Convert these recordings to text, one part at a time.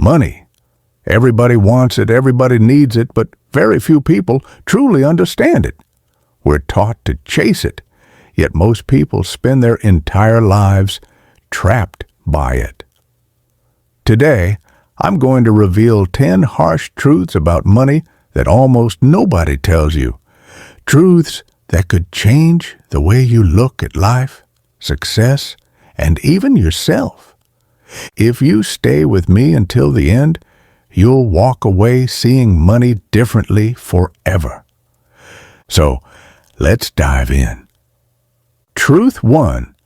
Money. Everybody wants it, everybody needs it, but very few people truly understand it. We're taught to chase it, yet most people spend their entire lives trapped by it. Today, I'm going to reveal 10 harsh truths about money that almost nobody tells you. Truths that could change the way you look at life, success, and even yourself. If you stay with me until the end, you'll walk away seeing money differently forever. So, let's dive in. Truth 1.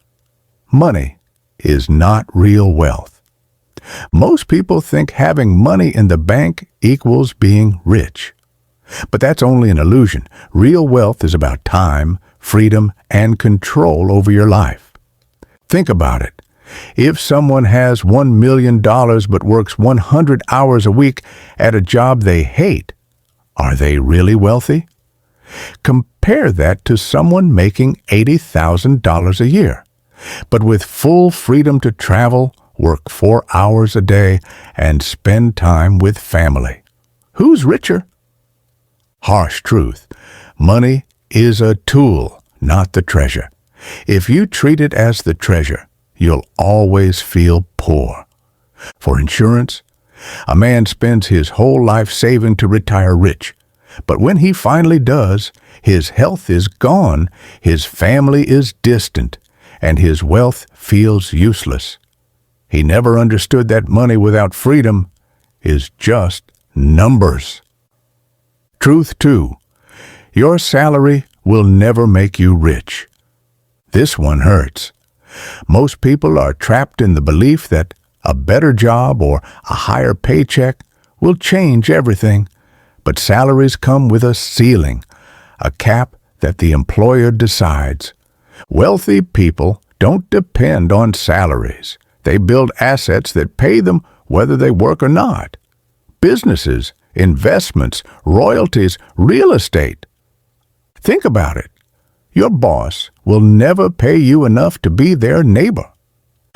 Money is not real wealth. Most people think having money in the bank equals being rich. But that's only an illusion. Real wealth is about time, freedom, and control over your life. Think about it. If someone has $1 million but works 100 hours a week at a job they hate, are they really wealthy? Compare that to someone making $80,000 a year, but with full freedom to travel, work 4 hours a day, and spend time with family. Who's richer? Harsh truth. Money is a tool, not the treasure. If you treat it as the treasure, you'll always feel poor. For insurance, a man spends his whole life saving to retire rich. But when he finally does, his health is gone, his family is distant, and his wealth feels useless. He never understood that money without freedom is just numbers. Truth 2. Your salary will never make you rich. This one hurts. Most people are trapped in the belief that a better job or a higher paycheck will change everything. But salaries come with a ceiling, a cap that the employer decides. Wealthy people don't depend on salaries. They build assets that pay them whether they work or not. Businesses, investments, royalties, real estate. Think about it. Your boss will never pay you enough to be their neighbor.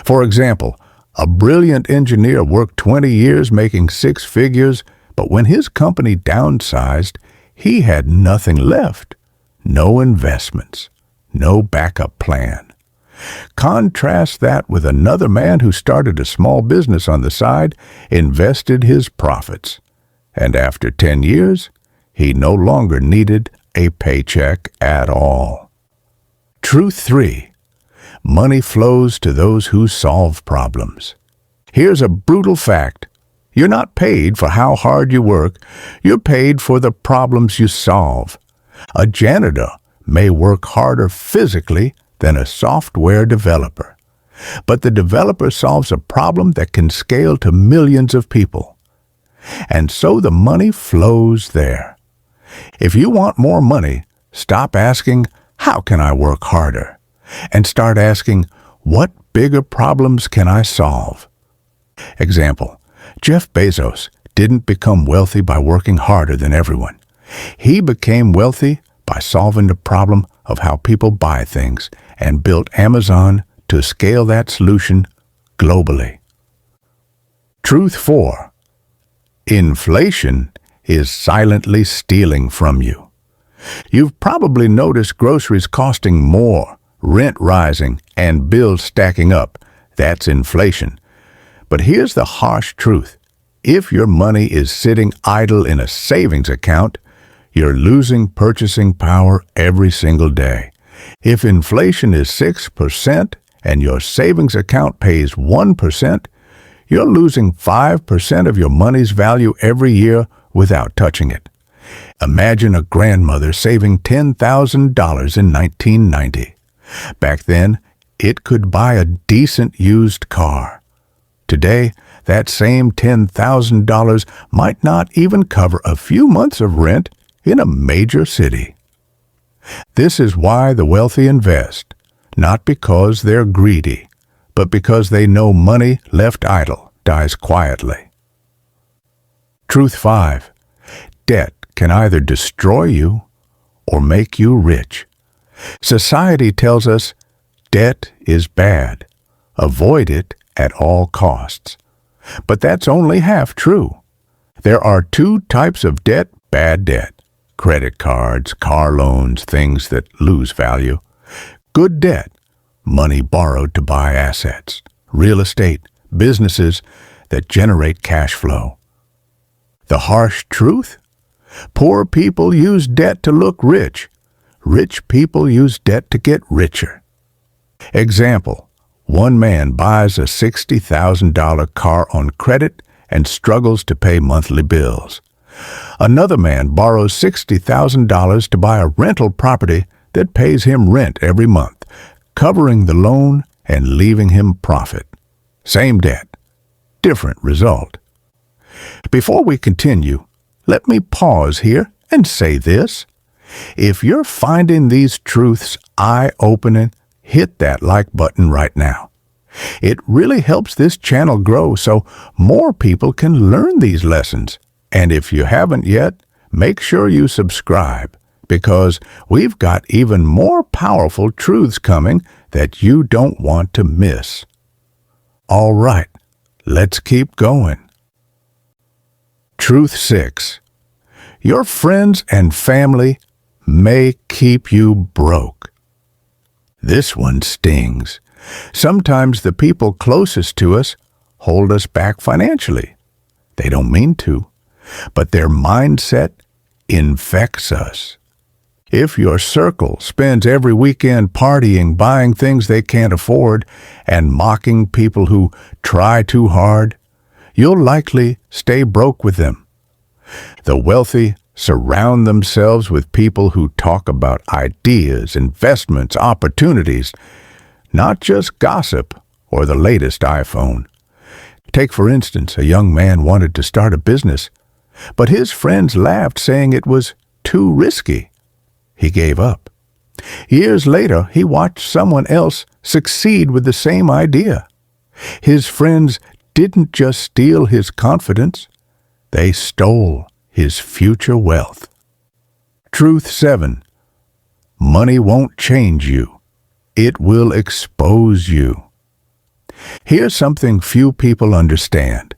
For example, a brilliant engineer worked 20 years making 6 figures, but when his company downsized, he had nothing left. No investments, no backup plan. Contrast that with another man who started a small business on the side, invested his profits, and after 10 years, he no longer needed a paycheck at all. Truth 3. Money flows to those who solve problems. Here's a brutal fact. You're not paid for how hard you work. You're paid for the problems you solve. A janitor may work harder physically than a software developer, but the developer solves a problem that can scale to millions of people. And so the money flows there. If you want more money, stop asking, "How can I work harder?" and start asking, "What bigger problems can I solve?" Example, Jeff Bezos didn't become wealthy by working harder than everyone. He became wealthy by solving the problem of how people buy things and built Amazon to scale that solution globally. Truth 4. Inflation is silently stealing from you. You've probably noticed groceries costing more, rent rising, and bills stacking up. That's inflation. But here's the harsh truth. If your money is sitting idle in a savings account, you're losing purchasing power every single day. If inflation is 6% and your savings account pays 1%, you're losing 5% of your money's value every year without touching it. Imagine a grandmother saving $10,000 in 1990. Back then, it could buy a decent used car. Today, that same $10,000 might not even cover a few months of rent in a major city. This is why the wealthy invest, not because they're greedy, but because they know money left idle dies quietly. Truth 5. Debt can either destroy you or make you rich. Society tells us debt is bad. Avoid it at all costs. But that's only half true. There are two types of debt: bad debt, credit cards, car loans, things that lose value; good debt, money borrowed to buy assets, real estate, businesses that generate cash flow. The harsh truth? Poor people use debt to look rich. Rich people use debt to get richer. Example: one man buys a $60,000 car on credit and struggles to pay monthly bills. Another man borrows $60,000 to buy a rental property that pays him rent every month, covering the loan and leaving him profit. Same debt, different result. Before we continue, let me pause here and say this. If you're finding these truths eye-opening, hit that like button right now. It really helps this channel grow so more people can learn these lessons. And if you haven't yet, make sure you subscribe, because we've got even more powerful truths coming that you don't want to miss. All right, let's keep going. Truth 6. Your friends and family may keep you broke. This one stings. Sometimes the people closest to us hold us back financially. They don't mean to, but their mindset infects us. If your circle spends every weekend partying, buying things they can't afford, and mocking people who try too hard, you'll likely stay broke with them. The wealthy surround themselves with people who talk about ideas, investments, opportunities, not just gossip or the latest iPhone. Take, for instance, a young man wanted to start a business, but his friends laughed, saying it was too risky. He gave up. Years later, he watched someone else succeed with the same idea. His friends didn't just steal his confidence, they stole his future wealth. Truth 7. Money won't change you. It will expose you. Here's something few people understand.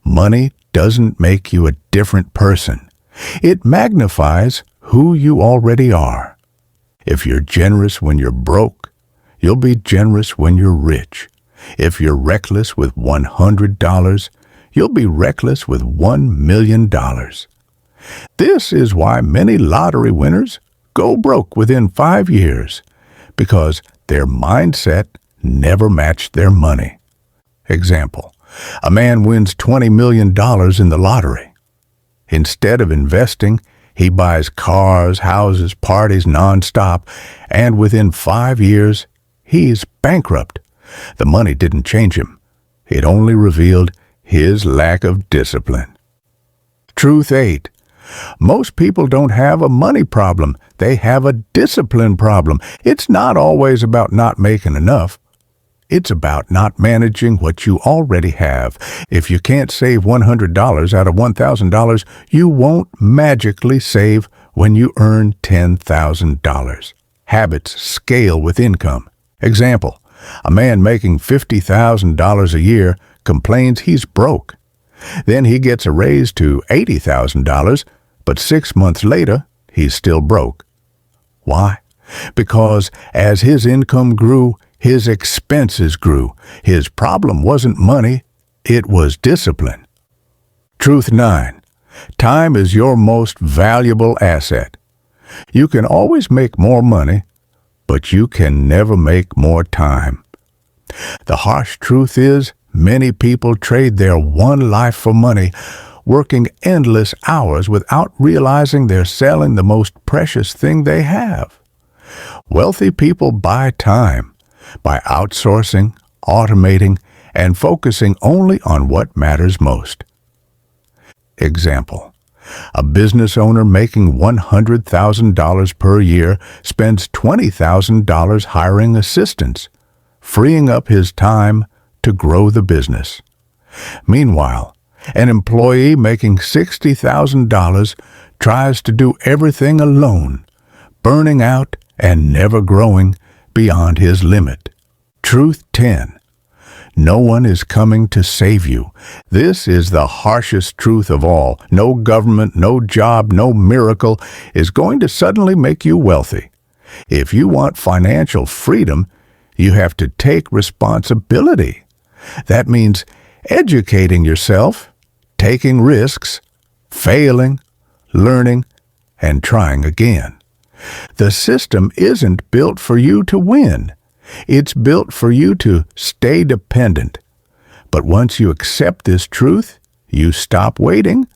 Money doesn't make you a different person. It magnifies who you already are. If you're generous when you're broke, you'll be generous when you're rich. If you're reckless with $100, you'll be reckless with $1 million. This is why many lottery winners go broke within 5 years, because their mindset never matched their money. Example: a man wins $20 million in the lottery. Instead of investing, he buys cars, houses, parties nonstop, and within 5 years, he's bankrupt. The money didn't change him. It only revealed his lack of discipline. Truth 8. Most people don't have a money problem. They have a discipline problem. It's not always about not making enough. It's about not managing what you already have. If you can't save $100 out of $1,000, you won't magically save when you earn $10,000. Habits scale with income. Example: a man making $50,000 a year complains he's broke. Then he gets a raise to $80,000, but 6 months later, he's still broke. Why? Because as his income grew, his expenses grew. His problem wasn't money, it was discipline. Truth 9. Time is your most valuable asset. You can always make more money, but you can never make more time. The harsh truth is, many people trade their one life for money, working endless hours without realizing they're selling the most precious thing they have. Wealthy people buy time by outsourcing, automating, and focusing only on what matters most. Example: a business owner making $100,000 per year spends $20,000 hiring assistants, freeing up his time to grow the business. Meanwhile, an employee making $60,000 tries to do everything alone, burning out and never growing beyond his limit. Truth 10. No one is coming to save you. This is the harshest truth of all. No government, no job, no miracle is going to suddenly make you wealthy. If you want financial freedom, you have to take responsibility. That means educating yourself, taking risks, failing, learning, and trying again. The system isn't built for you to win. It's built for you to stay dependent. But once you accept this truth, you stop waiting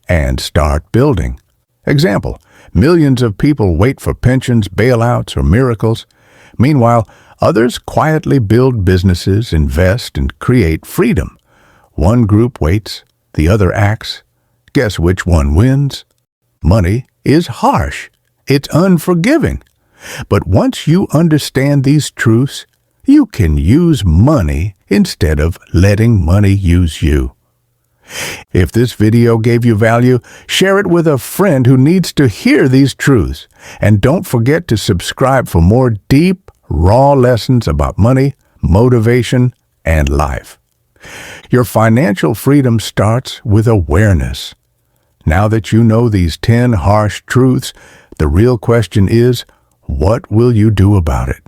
and start building. Example, millions of people wait for pensions, bailouts, or miracles. Meanwhile, others quietly build businesses, invest, and create freedom. One group waits, the other acts. Guess which one wins? Money is harsh. It's unforgiving. But once you understand these truths, you can use money instead of letting money use you. If this video gave you value, share it with a friend who needs to hear these truths. And don't forget to subscribe for more deep, raw lessons about money, motivation, and life. Your financial freedom starts with awareness. Now that you know these 10 harsh truths, the real question is, what will you do about it?